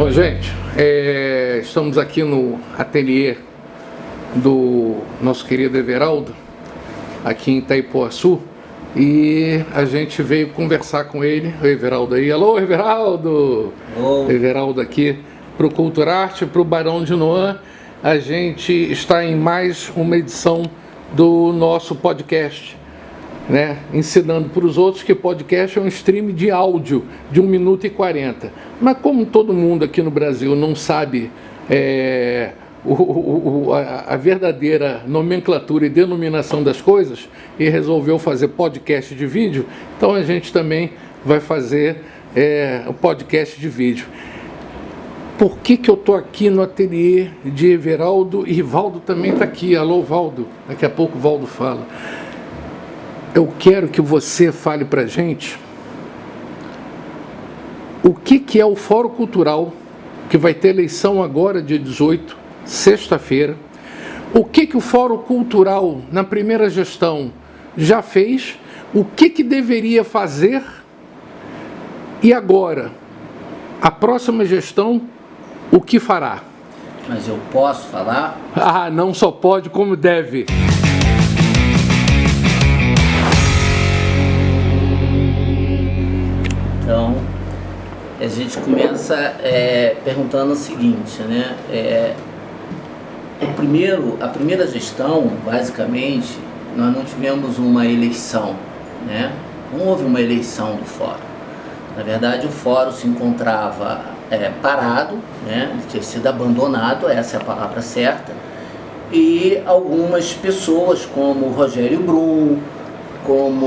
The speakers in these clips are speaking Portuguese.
Bom, gente, estamos aqui no ateliê do nosso querido Everaldo, aqui em Itaipuaçu, e a gente veio conversar com ele, o Everaldo aí. Alô, Everaldo! Alô. Everaldo aqui para o Culturarte, para o Barão de Noan. A gente está em mais uma edição do nosso podcast, né? Ensinando para os outros que podcast é um stream de áudio de 1 minuto e 40. Mas como todo mundo aqui no Brasil não sabe a verdadeira nomenclatura e denominação das coisas e resolveu fazer podcast de vídeo, então a gente também vai fazer o podcast de vídeo. Por que eu estou aqui no ateliê de Everaldo e Valdo também está aqui? Alô, Valdo. Daqui a pouco o Valdo fala. Eu quero que você fale para a gente o que é o Fórum Cultural, que vai ter eleição agora, dia 18, sexta-feira. O que o Fórum Cultural, na primeira gestão, já fez, o que deveria fazer, e agora, a próxima gestão, o que fará? Mas eu posso falar? Ah, não só pode, como deve. Então, a gente começa perguntando o seguinte, né? A primeira gestão, basicamente, nós não tivemos uma eleição, né? Não houve uma eleição do fórum. Na verdade, o fórum se encontrava parado, né? Ele tinha sido abandonado, essa é a palavra certa, e algumas pessoas, como o Rogério Brum, como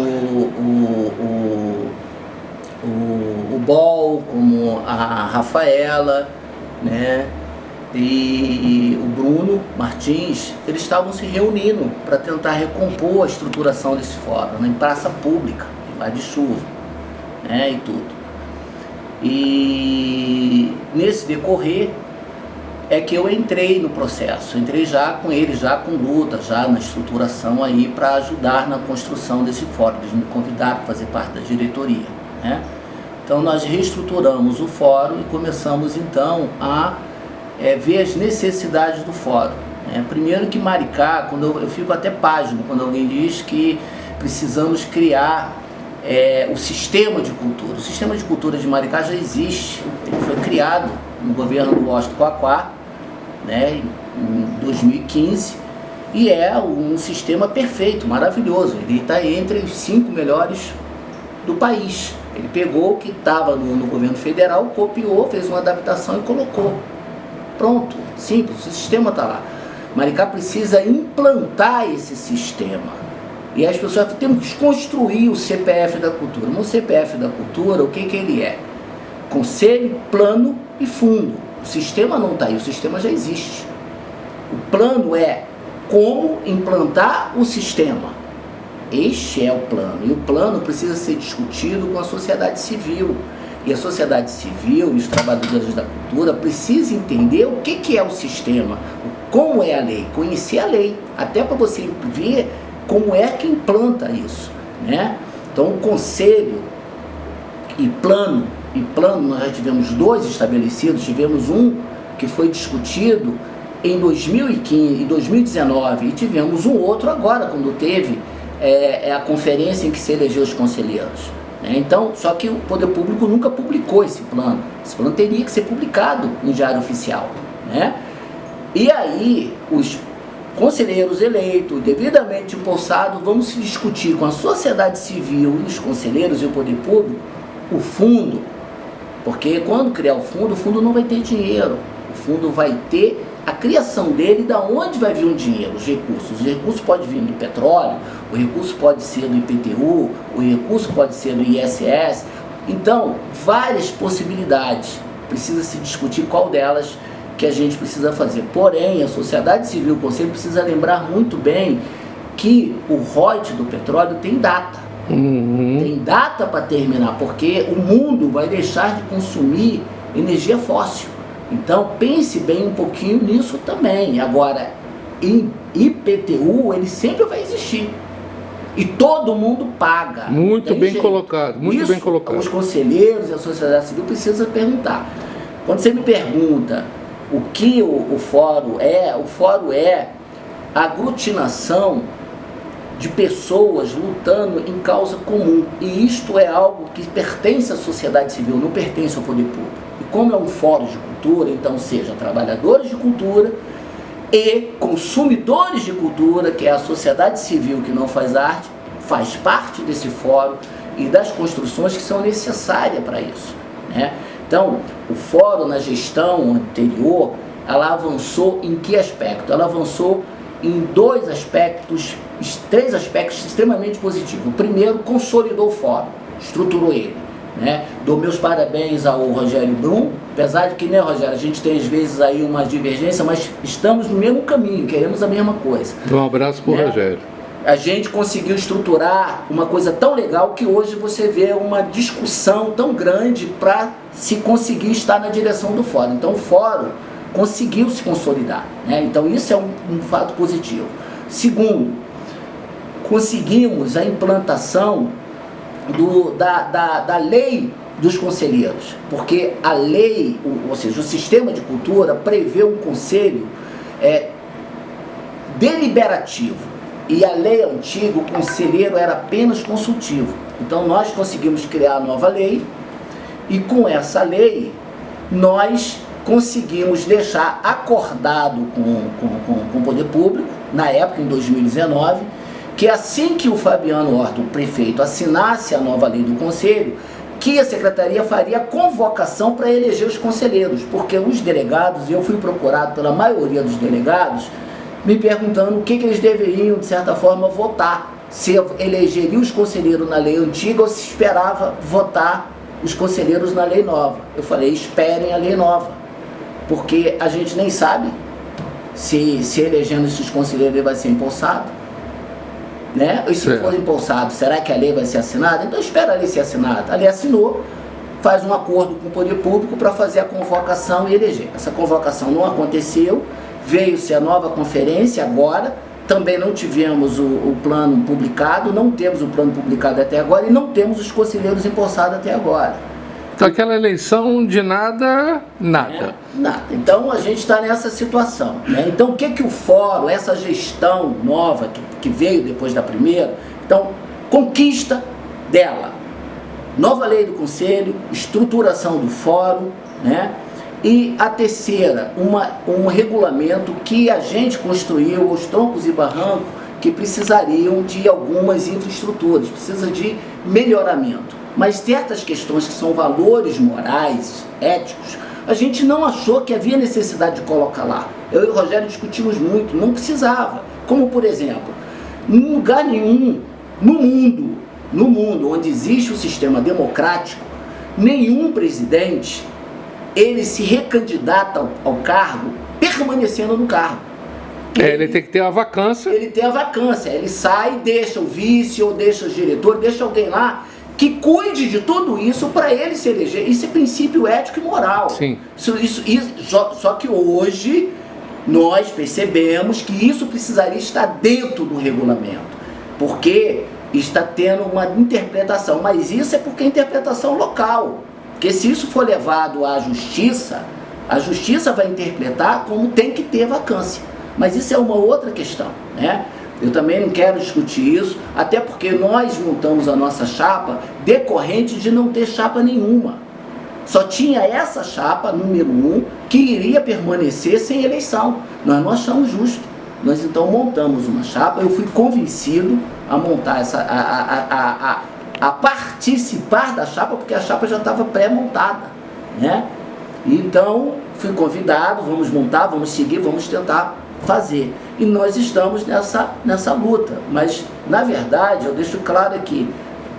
o Bol, como a Rafaela, né? E o Bruno Martins, eles estavam se reunindo para tentar recompor a estruturação desse fórum, em praça pública, embaixo de chuva, né? E tudo. E nesse decorrer é que eu entrei no processo, entrei já com ele, já com luta, já na estruturação aí para ajudar na construção desse fórum. Eles me convidaram para fazer parte da diretoria, né? Então nós reestruturamos o fórum e começamos então a ver as necessidades do fórum, né? Primeiro que Maricá, eu fico até pasmo quando alguém diz que precisamos criar o sistema de cultura. O sistema de cultura de Maricá já existe, ele foi criado no governo do Washington Quaquá, né, em 2015, e é um sistema perfeito, maravilhoso. Ele está entre os 5 melhores do país. Ele pegou o que estava no governo federal, copiou, fez uma adaptação e colocou. Pronto, simples, o sistema está lá. Maricá precisa implantar esse sistema. E as pessoas temos que construir o CPF da cultura. No CPF da cultura, o que ele é? Conselho, plano e fundo. O sistema não está aí, o sistema já existe. O plano é como implantar o sistema. Este é o plano. E o plano precisa ser discutido com a sociedade civil. E a sociedade civil e os trabalhadores da cultura precisam entender o que é o sistema, como é a lei, conhecer a lei, até para você ver como é que implanta isso, né? Então, o conselho e plano, nós já tivemos 2 estabelecidos, tivemos um que foi discutido em 2015 e 2019 e tivemos um outro agora, quando teve a conferência em que se elegeu os conselheiros, né? Então, só que o Poder Público nunca publicou esse plano teria que ser publicado no Diário Oficial, né? E aí, os conselheiros eleitos, devidamente empossados, vamos se discutir com a sociedade civil e os conselheiros e o poder público o fundo, porque quando criar o fundo não vai ter dinheiro, o fundo vai ter a criação dele, da onde vai vir o dinheiro, os recursos podem vir do petróleo, o recurso pode ser do IPTU, o recurso pode ser do ISS, então várias possibilidades, precisa se discutir qual delas que a gente precisa fazer. Porém, a sociedade civil, o conselho precisa lembrar muito bem que o royalties do petróleo tem data. Tem data para terminar, porque o mundo vai deixar de consumir energia fóssil. Então, pense bem um pouquinho nisso também. Agora, em IPTU, ele sempre vai existir. E todo mundo paga. Muito bem colocado, muito bem colocado. Os conselheiros e a sociedade civil precisam perguntar. Quando você me pergunta o que o fórum é a aglutinação de pessoas lutando em causa comum. E isto é algo que pertence à sociedade civil, não pertence ao poder público. E como é um fórum de cultura, então seja trabalhadores de cultura e consumidores de cultura, que é a sociedade civil que não faz arte, faz parte desse fórum e das construções que são necessárias para isso, né? Então, o fórum na gestão anterior, ela avançou em que aspecto? Ela avançou em três aspectos extremamente positivos. O primeiro, consolidou o fórum, estruturou ele, né? Dou meus parabéns ao Rogério Brum, apesar de que, né, Rogério, a gente tem às vezes aí uma divergência, mas estamos no mesmo caminho, queremos a mesma coisa. Um abraço para o Rogério. A gente conseguiu estruturar uma coisa tão legal que hoje você vê uma discussão tão grande para se conseguir estar na direção do fórum. Então o fórum conseguiu se consolidar, né? Então isso é um fato positivo. Segundo, conseguimos a implantação da lei dos conselheiros, porque a lei, ou seja, o sistema de cultura prevê um conselho deliberativo. E a lei antiga, o conselheiro era apenas consultivo. Então nós conseguimos criar a nova lei e com essa lei nós conseguimos deixar acordado com o poder público, na época, em 2019, que assim que o Fabiano Horta, o prefeito, assinasse a nova lei do conselho, que a secretaria faria convocação para eleger os conselheiros, porque os delegados, e eu fui procurado pela maioria dos delegados, me perguntando o que eles deveriam, de certa forma, votar. Se elegeria os conselheiros na lei antiga ou se esperava votar os conselheiros na lei nova. Eu falei, esperem a lei nova, porque a gente nem sabe se elegendo esses conselheiros ele vai ser empossado, né? E se for empossado, será que a lei vai ser assinada? Então espera a lei ser assinada. A lei assinou, faz um acordo com o poder público para fazer a convocação e eleger. Essa convocação não aconteceu. Veio-se a nova conferência agora, também não tivemos o plano publicado, não temos o plano publicado até agora e não temos os conselheiros empossados até agora. Então aquela eleição de nada. Nada. Então a gente está nessa situação, né? Então o que o fórum, essa gestão nova que veio depois da primeira, então conquista dela, nova lei do conselho, estruturação do fórum, né? E a terceira, um regulamento que a gente construiu, os troncos e barrancos, que precisariam de algumas infraestruturas, precisa de melhoramento. Mas certas questões que são valores morais, éticos, a gente não achou que havia necessidade de colocar lá. Eu e o Rogério discutimos muito, não precisava. Como, por exemplo, em lugar nenhum no mundo onde existe o sistema democrático, nenhum presidente ele se recandidata ao cargo permanecendo no cargo. Ele tem que ter a vacância. Ele tem a vacância, ele sai, deixa o vice ou deixa os diretores, deixa alguém lá que cuide de tudo isso para ele se eleger. Isso é princípio ético e moral. Sim. Só que hoje nós percebemos que isso precisaria estar dentro do regulamento, porque está tendo uma interpretação, mas isso é porque é interpretação local. Porque se isso for levado à justiça, a justiça vai interpretar como tem que ter vacância. Mas isso é uma outra questão, né? Eu também não quero discutir isso, até porque nós montamos a nossa chapa decorrente de não ter chapa nenhuma. Só tinha essa chapa, número 1, que iria permanecer sem eleição. Nós não achamos justo. Nós então montamos uma chapa, eu fui convencido a montar a participar da chapa, porque a chapa já estava pré-montada, né? Então, fui convidado, vamos montar, vamos seguir, vamos tentar fazer. E nós estamos nessa luta. Mas, na verdade, eu deixo claro aqui,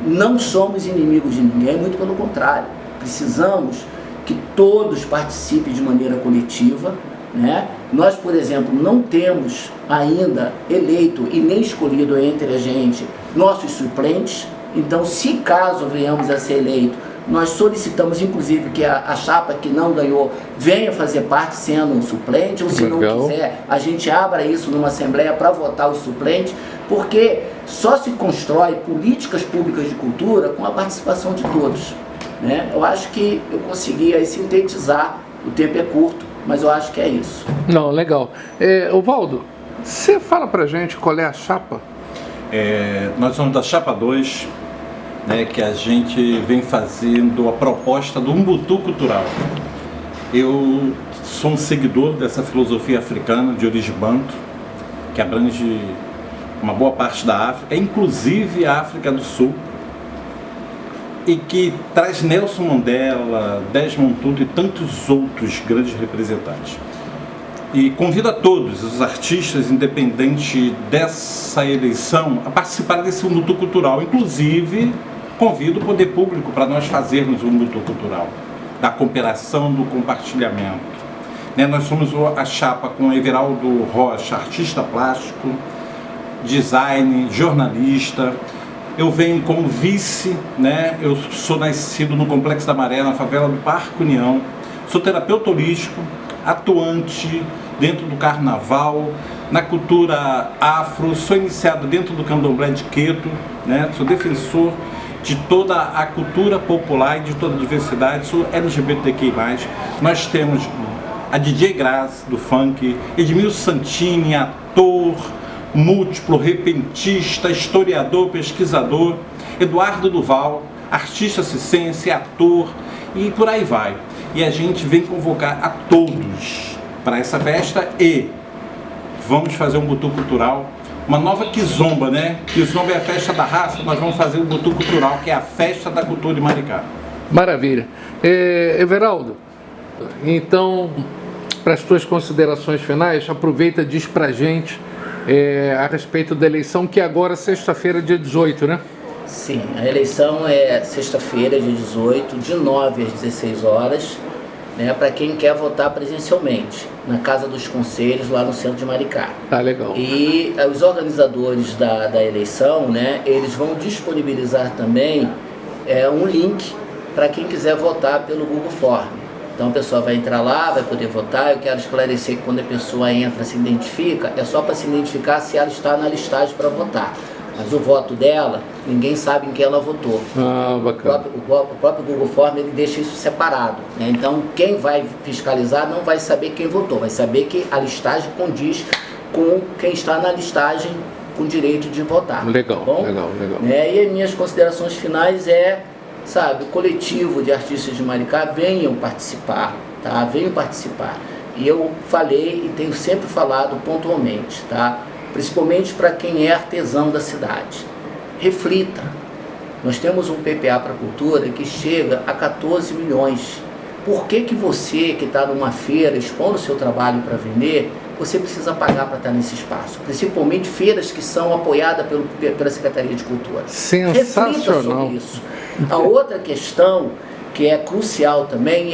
não somos inimigos de ninguém, muito pelo contrário. Precisamos que todos participem de maneira coletiva, né? Nós, por exemplo, não temos ainda eleito e nem escolhido entre a gente nossos suplentes. Então, se caso venhamos a ser eleito, nós solicitamos, inclusive, que a chapa que não ganhou venha fazer parte sendo um suplente, ou se não quiser, a gente abra isso numa assembleia para votar os suplentes, porque só se constrói políticas públicas de cultura com a participação de todos, né? Eu acho que eu consegui aí sintetizar o tempo é curto, mas eu acho que é isso. Não, legal. Valdo, você fala pra gente qual é a chapa? Nós somos da Chapa 2, né, que a gente vem fazendo a proposta do Ubuntu Cultural. Eu sou um seguidor dessa filosofia africana de origem banto, que abrange uma boa parte da África, inclusive a África do Sul, e que traz Nelson Mandela, Desmond Tutu e tantos outros grandes representantes. E convido a todos os artistas, independente dessa eleição, a participar desse Ubuntu Cultural. Inclusive, convido o poder público para nós fazermos o Ubuntu Cultural, da cooperação, do compartilhamento. Nós somos a chapa com Everaldo Rocha, artista plástico, design, jornalista. Eu venho como vice, eu sou nascido no Complexo da Maré, na favela do Parque União. Sou terapeuta holístico, atuante dentro do carnaval, na cultura afro, sou iniciado dentro do candomblé de Queto, sou defensor de toda a cultura popular e de toda a diversidade, sou LGBTQI+. Nós temos a DJ Grazi, do funk, Edmilson Santini, ator, múltiplo, repentista, historiador, pesquisador, Eduardo Duval, artista circense, ator e por aí vai. E a gente vem convocar a todos para essa festa e vamos fazer um Ubuntu Cultural, uma nova Kizomba, Kizomba é a festa da raça, nós vamos fazer o Ubuntu Cultural, que é a festa da cultura de Maricá. Maravilha. Everaldo, então, para as tuas considerações finais, aproveita e diz pra gente a respeito da eleição, que agora sexta-feira, dia 18, né? Sim, a eleição é sexta-feira, dia 18, de 9 às 16 horas, para quem quer votar presencialmente, na Casa dos Conselhos, lá no centro de Maricá. Tá, legal. E os organizadores da eleição, eles vão disponibilizar também um link para quem quiser votar pelo Google Form. Então a pessoa vai entrar lá, vai poder votar. Eu quero esclarecer que quando a pessoa entra, se identifica, é só para se identificar se ela está na listagem para votar. Mas o voto dela, ninguém sabe em quem ela votou. Ah, bacana. O próprio Google Form, ele deixa isso separado. Então quem vai fiscalizar não vai saber quem votou, vai saber que a listagem condiz com quem está na listagem com direito de votar. Legal, tá bom? legal. E as minhas considerações finais o coletivo de artistas de Maricá venham participar, tá? Venham participar. E eu falei e tenho sempre falado pontualmente, tá? Principalmente para quem é artesão da cidade. Reflita. Nós temos um PPA para a cultura que chega a 14 milhões. Por que você que está numa feira expondo o seu trabalho para vender, você precisa pagar para estar nesse espaço? Principalmente feiras que são apoiadas pela Secretaria de Cultura. Sensacional. Reflita sobre isso. A outra questão que é crucial também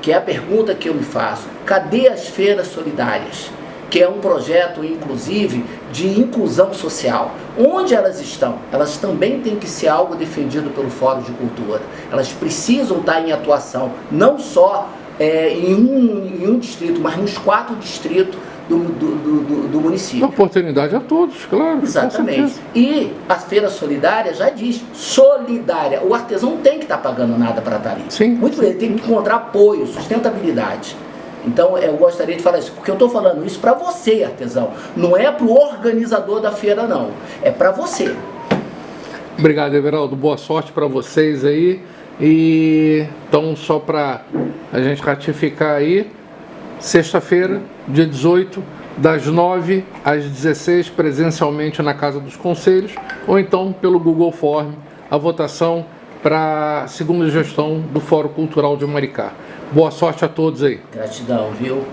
que é a pergunta que eu me faço: cadê as feiras solidárias? Que é um projeto, inclusive, de inclusão social. Onde elas estão? Elas também têm que ser algo defendido pelo Fórum de Cultura. Elas precisam estar em atuação, não só em um distrito, mas nos 4 distritos do município. Uma oportunidade a todos, claro. Exatamente. E a Feira Solidária já diz, solidária. O artesão não tem que estar pagando nada para estar ali. Sim. Muito bem, ele tem que encontrar apoio, sustentabilidade. Então eu gostaria de falar isso, porque eu estou falando isso para você, artesão. Não é para o organizador da feira, não. É para você. Obrigado, Everaldo. Boa sorte para vocês aí. E então, só para a gente ratificar aí, sexta-feira, dia 18, das 9 às 16, presencialmente na Casa dos Conselhos, ou então pelo Google Form, a votação para a segunda gestão do Fórum Cultural de Maricá. Boa sorte a todos aí. Gratidão, viu?